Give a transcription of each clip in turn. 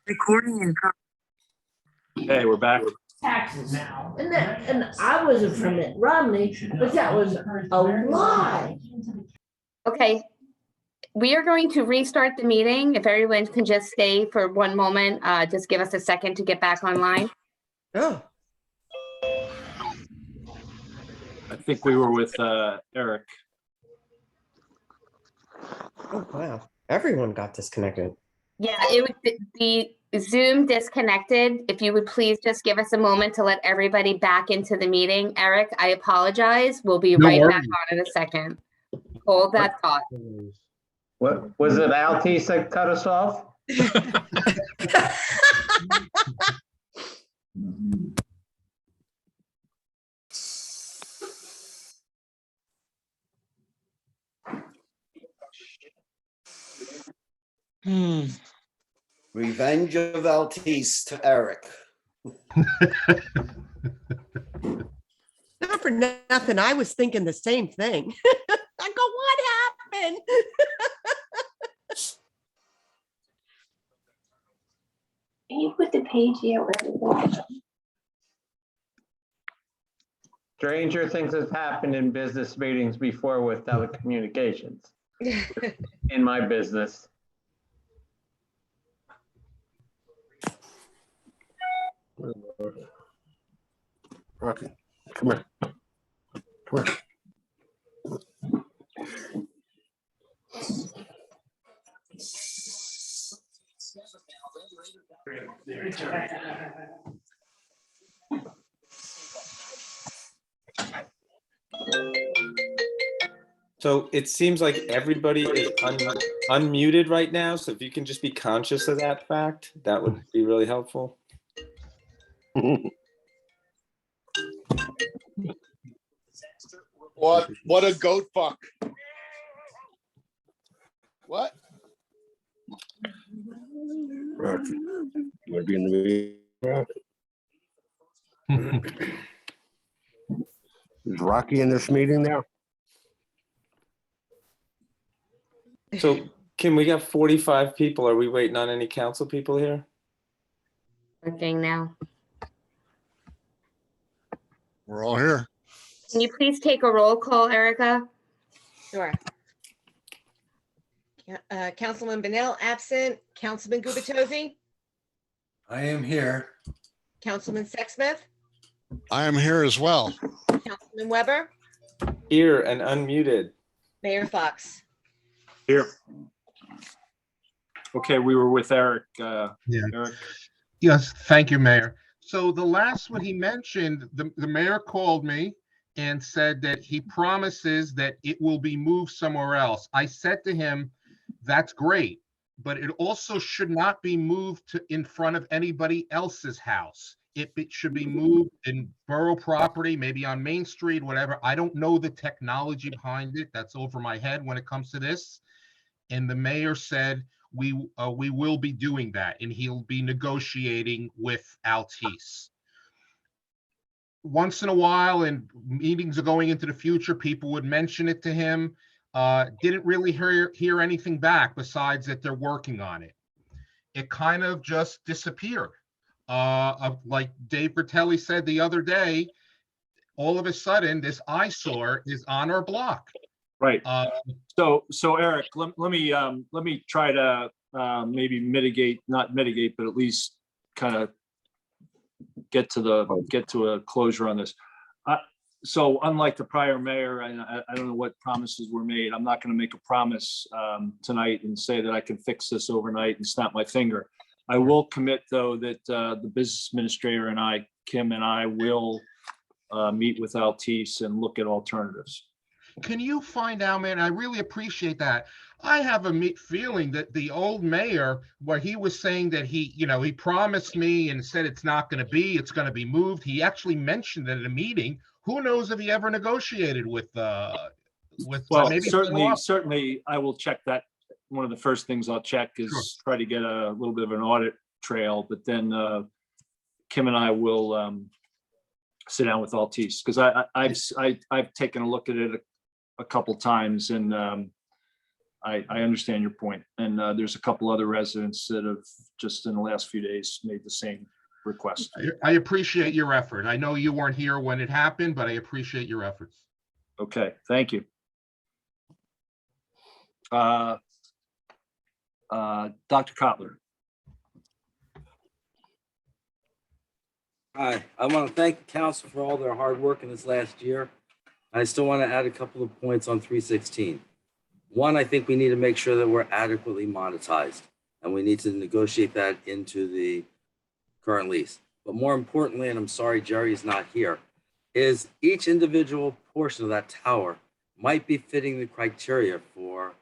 Recording in progress. Hey, we're back. Taxes now. And I wasn't from Mitt Romney, but that was a lie. Okay, we are going to restart the meeting. If everyone can just stay for one moment, just give us a second to get back online. Oh, I think we were with Eric. Oh, wow. Everyone got disconnected. Yeah, it was the Zoom disconnected. If you would please just give us a moment to let everybody back into the meeting. Eric, I apologize. We'll be No right worries. back on in a second. Hold that thought. What was it, Altice that cut us off? Revenge of Altice to Eric. Not for nothing. I was thinking the same thing. I go, what happened? Can you put the page here where everything? Stranger things have happened in business meetings before with telecommunications. In my business. Rocky, come here. Come here. So it seems like everybody is unmuted right now. So if you can just be conscious of that fact, that would be really helpful. What a goat fuck. What? Rocky, you want to be in the meeting? Is Rocky in this meeting now? So Kim, we got 45 people. Are we waiting on any council people here? Working now. We're all here. Can you please take a roll call, Erica? Sure. Councilman Benel absent. Councilman Gubitosi. I am here. Councilman Sexsmith. I am here as well. Councilman Weber. Here and unmuted. Mayor Fox. Here. Okay, we were with Eric. Yeah. Eric. Yes, thank you, Mayor. So the last one he mentioned, the mayor called me and said that he promises that it will be moved somewhere else. I said to him, that's great, but it also should not be moved to in front of anybody else's house. It should be moved in borough property, maybe on Main Street, whatever. I don't know the technology behind it. That's over my head when it comes to this. And the mayor said, we will be doing that, and he'll be negotiating with Altice. Once in a while, and meetings are going into the future, people would mention it to him. Didn't really hear anything back besides that they're working on it. It kind of just disappeared. Like Dave Bertelli said the other day, all of a sudden this eyesore is on our block. Right. So Eric, let me try to maybe not mitigate, but at least kind of get to a closure on this. So unlike the prior mayor, and I don't know what promises were made, I'm not going to make a promise tonight and say that I can fix this overnight and snap my finger. I will commit, though, that the business administrator and I, Kim and I, will meet with Altice and look at alternatives. Can you find out, man? I really appreciate that. I have a feeling that the old mayor, where he was saying that he promised me and said it's not going to be, it's going to be moved. He actually mentioned it at a meeting. Who knows if he ever negotiated with Well, maybe certainly, I will check that. One of the first things I'll check is try to get a little bit of an audit trail, but then Kim and I will sit down with Altice, because I've taken a look at it a couple times, and I understand your point. And there's a couple other residents that have just in the last few days made the same request. I appreciate your effort. I know you weren't here when it happened, but I appreciate your efforts. Okay, thank you. Dr. Cotler. Hi, I want to thank the council for all their hard work in this last year. I still want to add a couple of points on 316. One, I think we need to make sure that we're adequately monetized, and we need to negotiate that into the current lease. But more importantly, and I'm sorry Jerry's not here, is each individual portion of that tower might be fitting the criteria for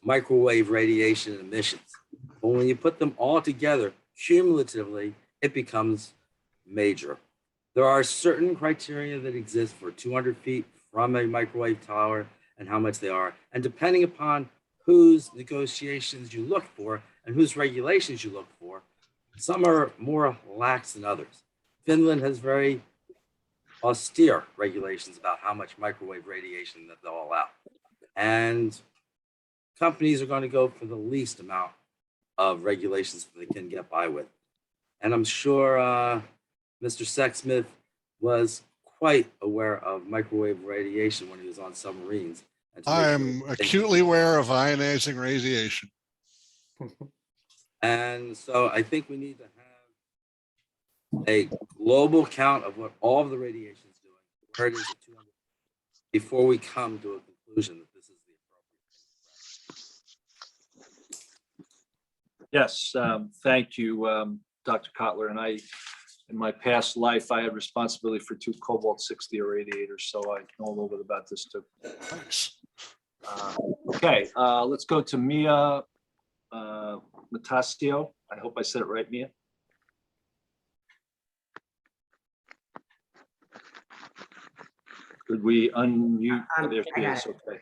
microwave radiation emissions. But when you put them all together, cumulatively, it becomes major. There are certain criteria that exist for 200 feet from a microwave tower and how much they are. And depending upon whose negotiations you look for and whose regulations you look for, some are more lax than others. Finland has very austere regulations about how much microwave radiation that they'll allow. And companies are going to go for the least amount of regulations that they can get by with. And I'm sure Mr. Sexsmith was quite aware of microwave radiation when he was on submarines. I am acutely aware of ionizing radiation. And so I think we need to have a global count of what all of the radiation is doing, where it is at 200, before we come to a conclusion that this is the appropriate. Yes, thank you, Dr. Cotler. And in my past life, I had responsibility for 2 cobalt-60 irradiators, so I know a little bit about this too. Thanks. Okay, let's go to Mia Mutascio. I hope I said it right, Mia. Could we unmute? There she is. Okay.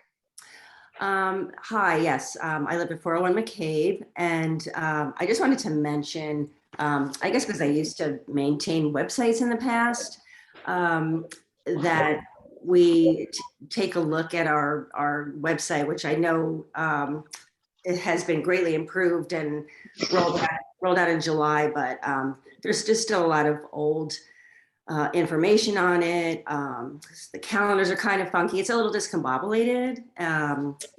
Hi, yes, I live at 401 McCabe, and I just wanted to mention, I guess because I used to maintain websites in the past, that we take a look at our website, which I know it has been greatly improved and rolled out in July, but there's just still a lot of old information on it. The calendars are kind of funky. It's a little discombobulated.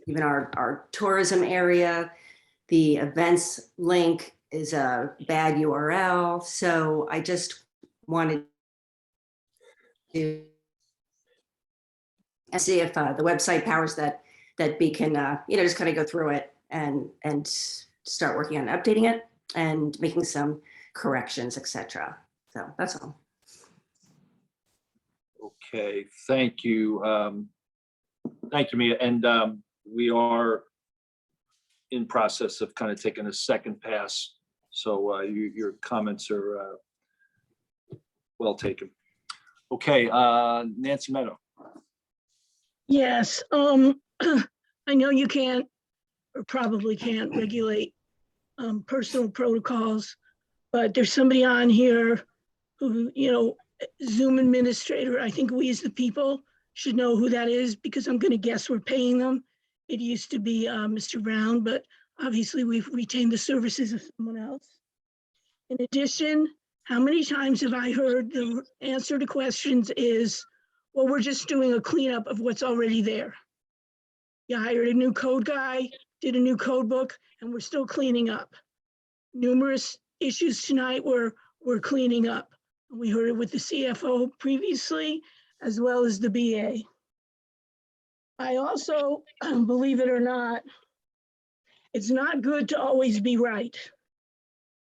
Even our tourism area, the events link is a bad URL. So I just wanted to see if the website powers that we can, just kind of go through it and start working on updating it and making some corrections, etc. So that's all. Okay, thank you. Thank you, Mia. And we are in process of kind of taking a second pass. So your comments are well taken. Okay, Nancy Meadow. Yes, I know you can't or probably can't regulate personal protocols, but there's somebody on here who, Zoom administrator, I think we as the people should know who that is, because I'm going to guess we're paying them. It used to be Mr. Brown, but obviously we've retained the services of someone else. In addition, how many times have I heard the answer to questions is, well, we're just doing a cleanup of what's already there. You hired a new code guy, did a new code book, and we're still cleaning up. Numerous issues tonight we're cleaning up. We heard it with the CFO previously, as well as the BA. I also, believe it or not, it's not good to always be right.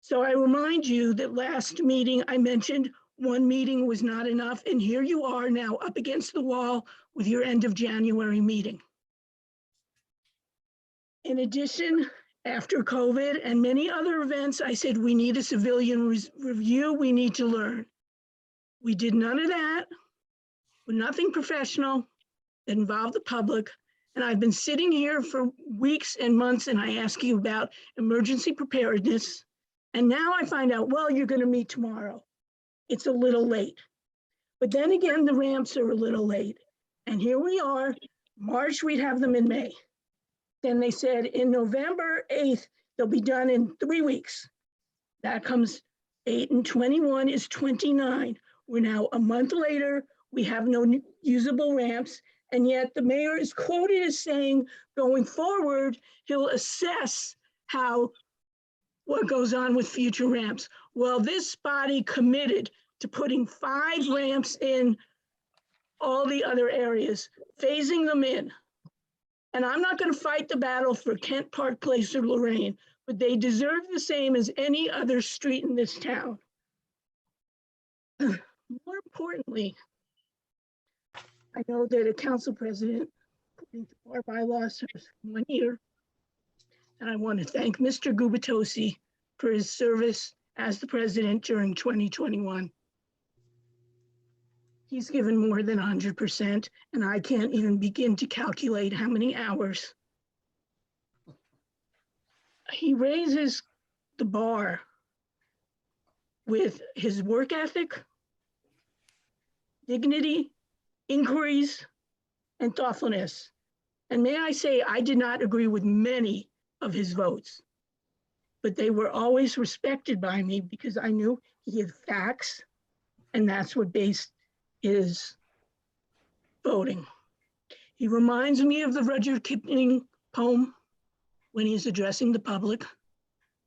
So I remind you that last meeting I mentioned one meeting was not enough, and here you are now up against the wall with your end of January meeting. In addition, after COVID and many other events, I said we need a civilian review, we need to learn. We did none of that, with nothing professional that involved the public. And I've been sitting here for weeks and months, and I ask you about emergency preparedness. And now I find out, well, you're going to meet tomorrow. It's a little late. But then again, the ramps are a little late. And here we are, March, we'd have them in May. Then they said in November 8th, they'll be done in 3 weeks. That comes 8 and 21 is 29. We're now a month later, we have no usable ramps. And yet the mayor is quoted as saying, going forward, he'll assess what goes on with future ramps. Well, this body committed to putting 5 ramps in all the other areas, phasing them in. And I'm not going to fight the battle for Kent Park Place or Lorraine, but they deserve the same as any other street in this town. More importantly, I know that a council president put into our bylaws for 1 year. And I want to thank Mr. Gubitosi for his service as the president during 2021. He's given more than 100%, and I can't even begin to calculate how many hours. He raises the bar with his work ethic, dignity, inquiries, and thoughtfulness. And may I say, I did not agree with many of his votes, but they were always respected by me because I knew he had facts, and that's what based his voting. He reminds me of the Rudyard Kipling poem when he's addressing the public.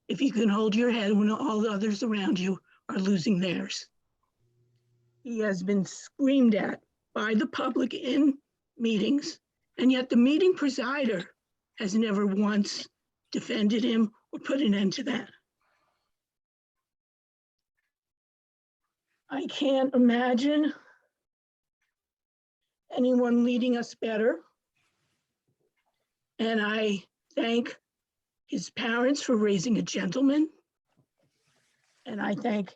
If you can hold your head when all the others around you are losing theirs. He has been screamed at by the public in meetings, and yet the meeting presider has never once defended him or put an end to that. I can't imagine anyone leading us better. And I thank his parents for raising a gentleman. And I thank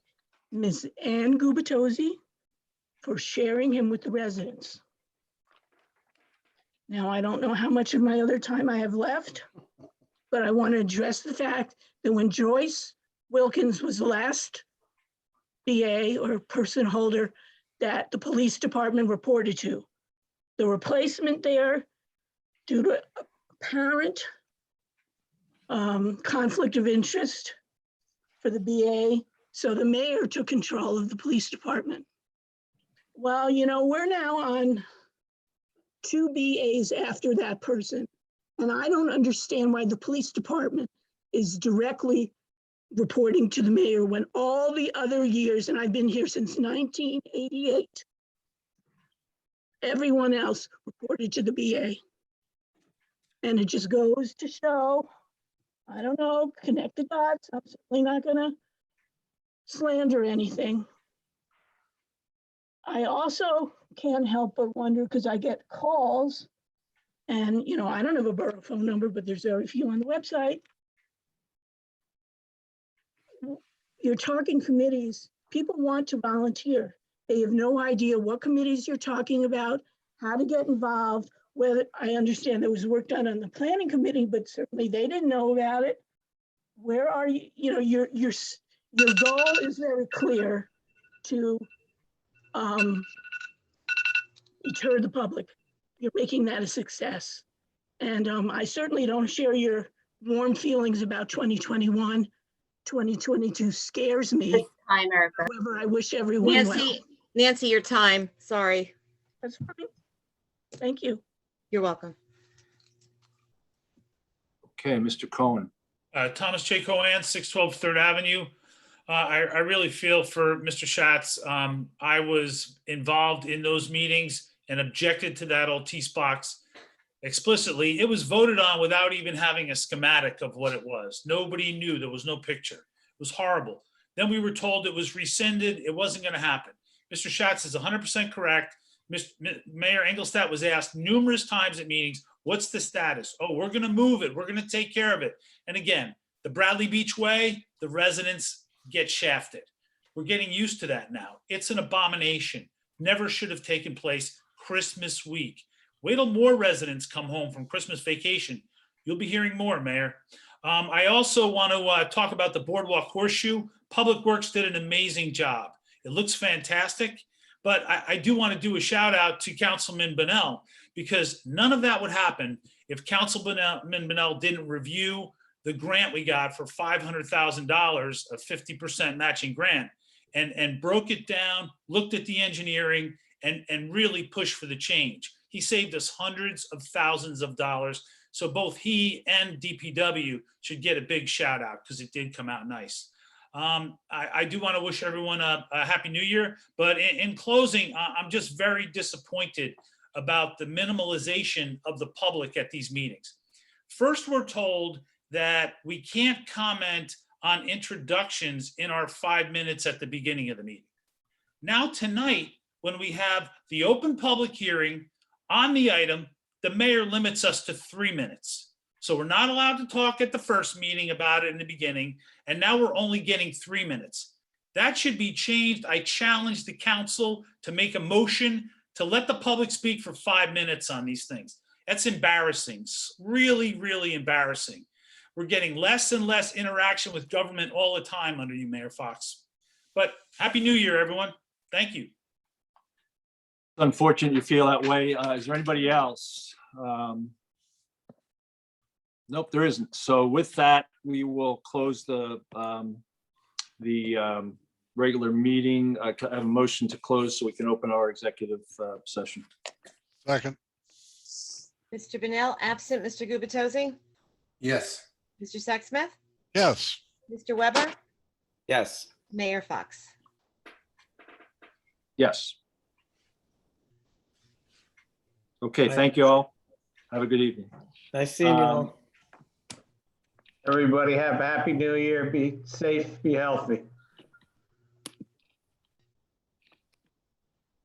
Ms. Ann Gubitosi for sharing him with the residents. Now, I don't know how much of my other time I have left, but I want to address the fact that when Joyce Wilkins was the last BA or person holder that the police department reported to, the replacement there due to apparent conflict of interest for the BA, so the mayor took control of the police department. Well, you know, we're now on 2 BAs after that person. And I don't understand why the police department is directly reporting to the mayor when all the other years, and I've been here since 1988, everyone else reported to the BA. And it just goes to show, I don't know, connect the dots. I'm certainly not gonna slander anything. I also can't help but wonder, because I get calls and, you know, I don't have a borough phone number, but there's very few on the website. You're talking committees, people want to volunteer. They have no idea what committees you're talking about, how to get involved, whether, I understand there was work done on the planning committee, but certainly they didn't know about it. Where are you? You know, your goal is very clear to deter the public. You're making that a success. And I certainly don't share your warm feelings about 2021. 2022 scares me. Time, Erica. However, I wish everyone well. Nancy, your time. Sorry. That's fine. Thank you. You're welcome. Okay, Mr. Cohen. Thomas J. Cohen, 612 3rd Avenue. I really feel for Mr. Schatz. I was involved in those meetings and objected to that Altice box explicitly. It was voted on without even having a schematic of what it was. Nobody knew. There was no picture. It was horrible. Then we were told it was rescinded. It wasn't going to happen. Mr. Schatz is 100% correct. Mayor Engelstadt was asked numerous times at meetings, what's the status? Oh, we're going to move it. We're going to take care of it. And again, the Bradley Beach Way, the residents get shafted. We're getting used to that now. It's an abomination. Never should have taken place Christmas week. Wait till more residents come home from Christmas vacation. You'll be hearing more, Mayor. I also want to talk about the Boardwalk Horseshoe. Public Works did an amazing job. It looks fantastic, but I do want to do a shout out to Councilman Bonnell, because none of that would happen if Councilman Bonnell didn't review the grant we got for $500,000, a 50% matching grant, and broke it down, looked at the engineering, and really pushed for the change. He saved us hundreds of thousands of dollars. So both he and DPW should get a big shout out because it did come out nice. I do want to wish everyone a happy new year, but in closing, I'm just very disappointed about the minimalization of the public at these meetings. First, we're told that we can't comment on introductions in our 5 minutes at the beginning of the meeting. Now tonight, when we have the open public hearing on the item, the mayor limits us to 3 minutes. So we're not allowed to talk at the first meeting about it in the beginning, and now we're only getting 3 minutes. That should be changed. I challenge the council to make a motion to let the public speak for 5 minutes on these things. That's embarrassing, really, really embarrassing. We're getting less and less interaction with government all the time under you, Mayor Fox. But Happy New Year, everyone. Thank you. Unfortunate you feel that way. Is there anybody else? Nope, there isn't. So with that, we will close the regular meeting. I have a motion to close so we can open our executive session. Second. Mr. Bennell, absent. Mr. Gubatose? Yes. Mr. Sexsmith? Yes. Mr. Weber? Yes. Mayor Fox? Yes. Okay, thank you all. Have a good evening. Nice seeing you all. Everybody have a happy new year. Be safe, be healthy.